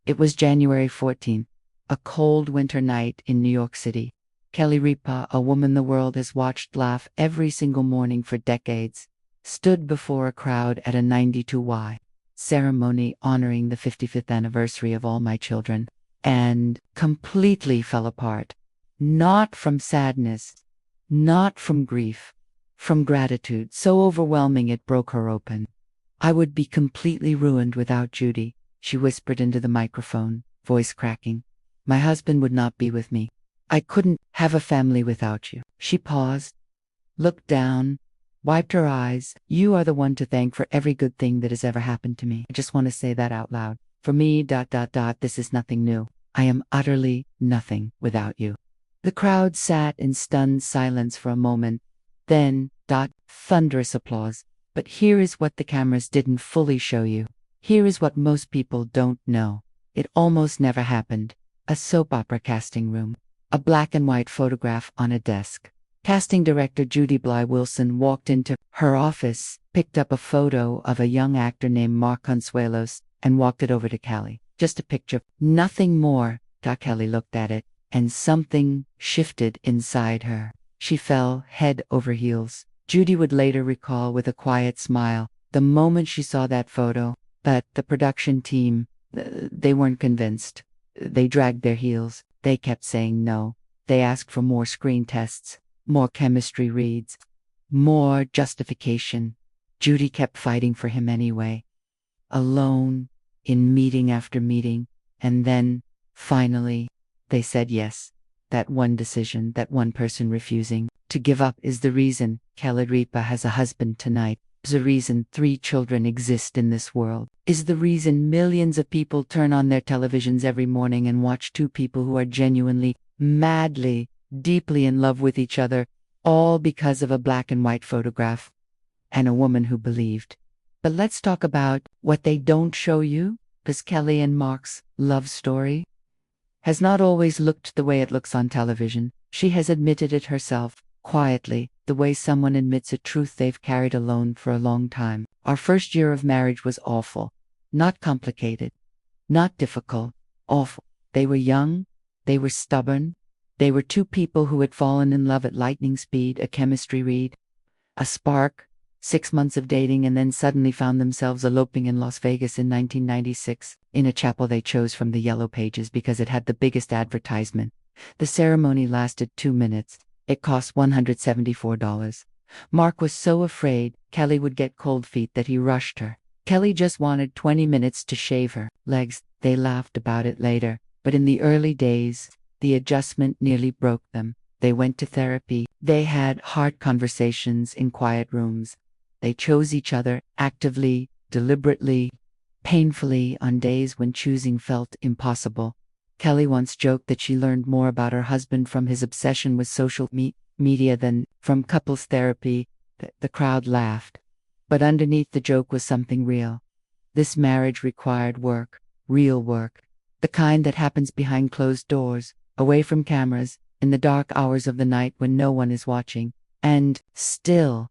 It was January 14th, a cold winter night in New York City. Kelly Ripa, a woman the world has watched laugh every single morning for decades, stood before a crowd at a 92Y ceremony honoring the 55th anniversary of All My Children, and completely fell apart. Not from sadness, not from grief, from gratitude so overwhelming it broke her open. "I would be completely ruined without Judy," she whispered into the microphone, voice cracking. "My husband would not be with me. I couldn't have a family without you." She paused, looked down, wiped her eyes. "You are the one to thank for every good thing that has ever happened to me. I just want to say that out loud. For me, this is nothing new. I am utterly nothing without you." The crowd sat in stunned silence for a moment, then, thunderous applause. But here is what the cameras didn't fully show you. Here is what most people don't know. It almost never happened. A soap opera casting room. A black and white photograph on a desk. Casting director Judy Bly Wilson walked into her office, picked up a photo of a young actor named Mark Consuelos, and walked it over to Kelly. Just a picture, nothing more. Kelly looked at it, and something shifted inside her. She fell head over heels. Judy would later recall with a quiet smile the moment she saw that photo, but the production team, they weren't convinced. They dragged their heels. They kept saying no. They asked for more screen tests, more chemistry reads, more justification. Judy kept fighting for him anyway, alone, in meeting after meeting, and then, finally, they said yes. That one decision, that one person refusing to give up is the reason Kelly Ripa has a husband tonight, is the reason 3 children exist in this world, is the reason millions of people turn on their televisions every morning and watch 2 people who are genuinely, madly, deeply in love with each other, all because of a black and white photograph and a woman who believed. But let's talk about what they don't show you, because Kelly and Mark's love story has not always looked the way it looks on television. She has admitted it herself, quietly, the way someone admits a truth they've carried alone for a long time. "Our first year of marriage was awful. Not complicated. Not difficult. Awful. They were young. They were stubborn. They were 2 people who had fallen in love at lightning speed, a chemistry read, a spark, 6 months of dating, and then suddenly found themselves eloping in Las Vegas in 1996, in a chapel they chose from the Yellow Pages because it had the biggest advertisement. The ceremony lasted 2 minutes. It cost $174. Mark was so afraid Kelly would get cold feet that he rushed her. Kelly just wanted 20 minutes to shave her legs. They laughed about it later, but in the early days, the adjustment nearly broke them. They went to therapy. They had hard conversations in quiet rooms. They chose each other actively, deliberately, painfully on days when choosing felt impossible. Kelly once joked that she learned more about her husband from his obsession with social media than from couples therapy. The crowd laughed. But underneath the joke was something real. This marriage required work, real work, the kind that happens behind closed doors, away from cameras, in the dark hours of the night when no one is watching. And still,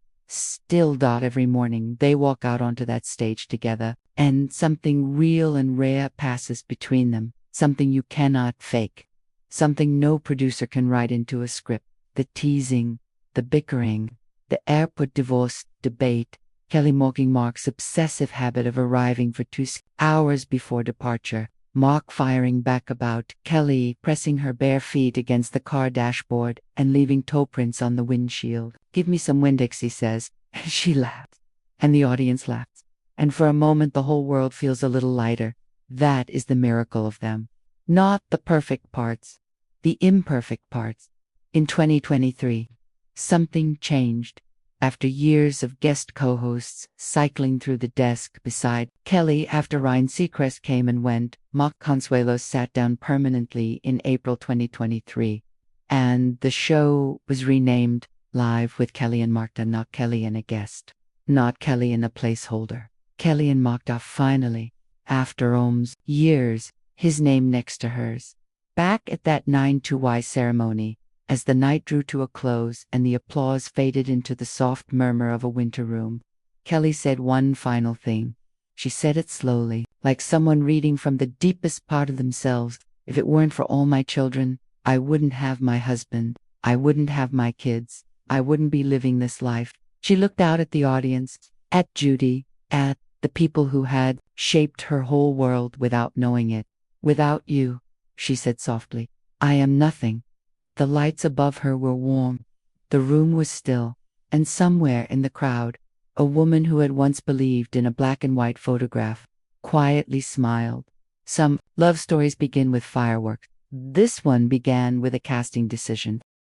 every morning they walk out onto that stage together, and something real and rare passes between them, something you cannot fake, something no producer can write into a script. The teasing, the bickering, the airport divorce debate, Kelly mocking Mark's obsessive habit of arriving for 2 hours before departure, Mark firing back about Kelly pressing her bare feet against the car dashboard and leaving toe prints on the windshield. "Give me some Windex," he says. She laughs. And the audience laughs. And for a moment the whole world feels a little lighter. That is the miracle of them. Not the perfect parts, the imperfect parts. In 2023, something changed. After years of guest co-hosts cycling through the desk beside Kelly after Ryan Seacrest came and went, Mark Consuelos sat down permanently in April 2023, and the show was renamed Live with Kelly and Mark, not Kelly and a guest, not Kelly and a placeholder. Kelly and Mark, finally, after years, his name next to hers. Back at that 92Y ceremony, as the night drew to a close and the applause faded into the soft murmur of a winter room, Kelly said one final thing. She said it slowly, like someone reading from the deepest part of themselves. If it weren't for all my children, I wouldn't have my husband. I wouldn't have my kids. I wouldn't be living this life. She looked out at the audience, at Judy, at the people who had shaped her whole world without knowing it. Without you, she said softly, I am nothing. The lights above her were warm. The room was still. And somewhere in the crowd, a woman who had once believed in a black and white photograph quietly smiled. Some love stories begin with fireworks. This one began with a casting decision.